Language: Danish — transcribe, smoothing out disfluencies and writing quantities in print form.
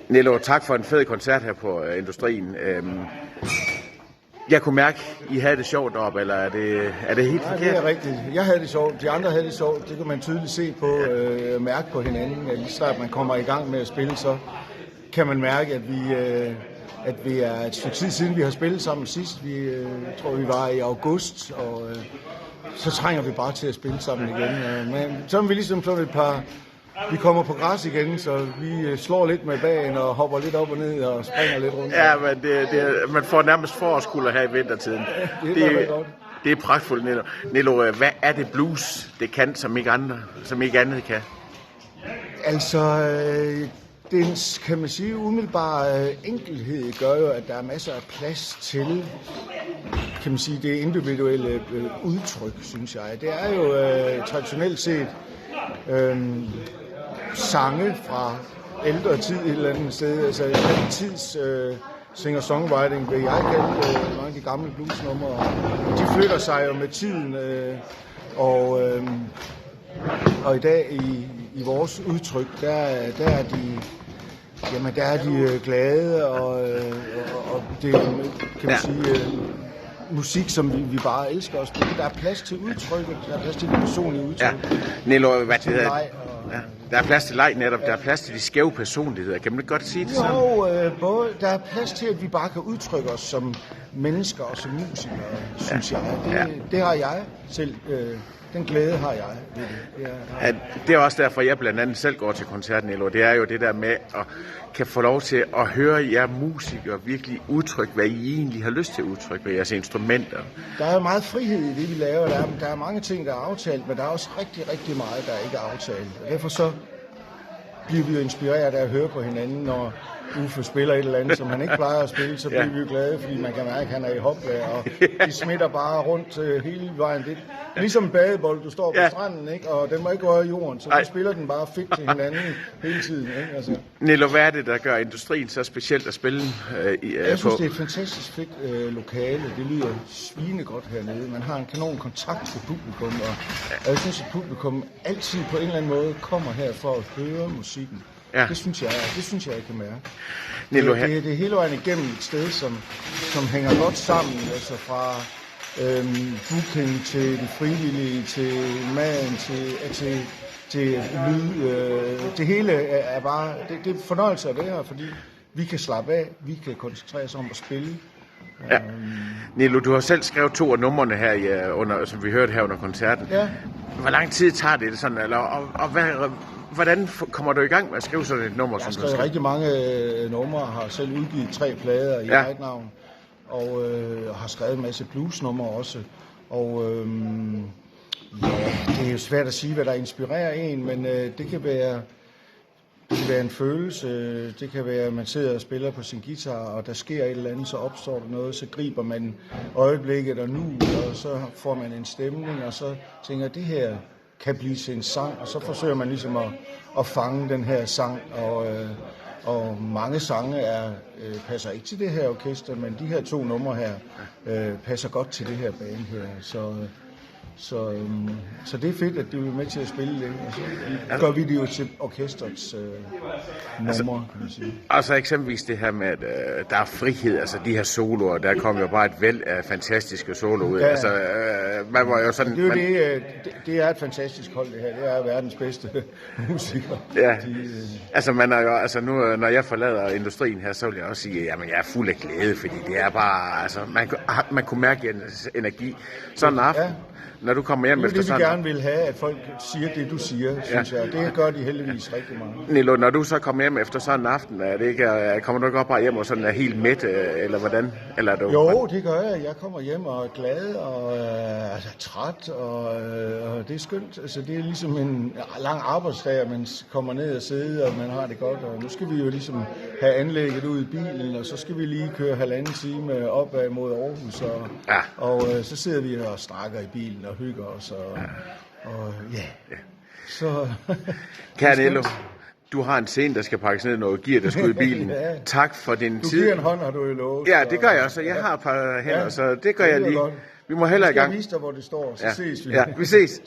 Nello, tak for en fed koncert her på Industrien. Jeg kunne mærke, I havde det sjovt op, eller er det helt forkert? Det er rigtigt. Jeg havde det sjovt, de andre havde det sjovt. Det kan man tydeligt se på, mærke på hinanden. Lige snart man kommer i gang med at spille, så kan man mærke, at vi er et stykke tid siden, vi har spillet sammen sidst. Vi tror, vi var i august, og så trænger vi bare til at spille sammen igen. Men så er vi ligesom sådan et par... Vi kommer på græs igen, så vi slår lidt med bagen og hopper lidt op og ned og springer lidt rundt. Ja, men man får nærmest forårskulder her i vintertiden. Det er pragtfuldt, Nello. Nello, hvad er det blues, det kan, som ikke andet kan? Altså, den, kan man sige, umiddelbare enkelhed gør jo, at der er masser af plads til, kan man sige, det individuelle udtryk, synes jeg. Det er jo traditionelt set sange fra ældre tid et eller andet sted, altså den tids singer-songwriting, vil jeg kalde mange af de gamle bluesnumre. De flytter sig jo med tiden, og i dag i vores udtryk, der er de glade, og det kan man sige musik, som vi bare elsker at spille. Der er plads til udtrykket, der er plads til det personlige udtryk. Ja, Nello, hvad det hedder? Ja, der er plads til leg netop, der er plads til de skæve personligheder. Kan man ikke godt sige det sådan? Jo, både der er plads til, at vi bare kan udtrykke os som mennesker og som musikere, synes jeg. Det har jeg selv. Den glæde har jeg ved det. Det er også derfor, jeg blandt andet selv går til koncerten, Nello. Det er jo det der med at kan få lov til at høre jer musikere virkelig udtrykke, hvad I egentlig har lyst til at udtrykke med jeres instrumenter. Der er jo meget frihed i det, vi laver. Der er mange ting, der er aftalt, men der er også rigtig, rigtig meget, der ikke er aftalt. Og derfor så bliver vi jo inspireret af at høre på hinanden, når Uffe spiller et eller andet, som han ikke plejer at spille, så bliver vi jo glade, fordi man kan mærke, at han er i hopvejr, og de smitter bare rundt hele vejen. Det er ligesom en badebold, du står på stranden, ikke? Og den må ikke røre jorden, så du spiller den bare fedt til hinanden hele tiden. Ikke? Altså. Nello, hvad er det, der gør Industrien så specielt at spille Jeg synes, det er et fantastisk fedt lokale. Det lyder svinegodt hernede. Man har en kanon kontakt til publikum, og jeg synes, at publikum altid på en eller anden måde kommer her for at høre musikken. Ja. Det synes jeg kan mærke. Nello, det er hele vejen igennem et sted, som hænger godt sammen, altså fra booking til de frivillige, til maden, til lyd. Det hele er bare, det er fornøjelse af det her, fordi vi kan slappe af, vi kan koncentrere os om at spille. Ja. Nello, du har selv skrevet 2 af numrene her, som vi hørte her under koncerten. Ja. Hvor lang tid tager det sådan, eller, og hvordan kommer du i gang med at skrive sådan et nummer? Jeg har skrevet rigtig mange numre, har selv udgivet 3 plader i eget navn, og har skrevet en masse bluesnumre også. Og det er jo svært at sige, hvad der inspirerer en, men det kan være en følelse, det kan være, at man sidder og spiller på sin guitar, og der sker et eller andet, så opstår der noget, så griber man øjeblikket og nu, og så får man en stemning, og så tænker det her kan blive til en sang, og så forsøger man ligesom at fange den her sang, og mange sange passer ikke til det her orkester, men de her 2 numre her passer godt til det her band her, så det er fedt, at de er med til at spille det, og så gør vi det jo til orkestrets numre, kan man sige. Altså eksempelvis det her med, at der er frihed, altså de her soloer, der kommer jo bare et væld af fantastiske soloer ud. Ja. Altså, man var jo sådan... Det er et fantastisk hold, det her. Det er verdens bedste musikere. Ja. Altså man er jo, altså nu, når jeg forlader Industrien her, så vil jeg også sige, jamen jeg er fuld af glæde, fordi det er bare, altså man kunne mærke jeres energi sådan en aften. Ja. Når du kommer hjem efter sådan... Det vi gerne vil have, at folk siger det, du siger, synes jeg. Det gør de heldigvis rigtig meget. Nello, når du så kommer hjem efter sådan en aften, kommer du ikke op bare hjem og sådan er helt mæt, eller hvordan? Eller er du... Jo, det gør jeg. Jeg kommer hjem og er glad og træt, og det er skønt. Altså, det er ligesom en lang arbejdsdag, at man kommer ned og sidder, og man har det godt. Og nu skal vi jo ligesom have anlægget ud i bilen, og så skal vi lige køre 1,5 time op mod Aarhus, og så sidder vi og snakker i bilen og hygger os, og så... Kære Nello, du har en scene, der skal pakkes ned, noget gear, der skal ud i bilen. Tak for din tid. Du giver en hånd, har du jo lovet. Ja, det gør jeg også. Jeg har et par hænder, så det gør jeg lige. Vi må hellere i gang. Jeg skal vise dig, hvor det står, så ses vi. Ja, vi ses.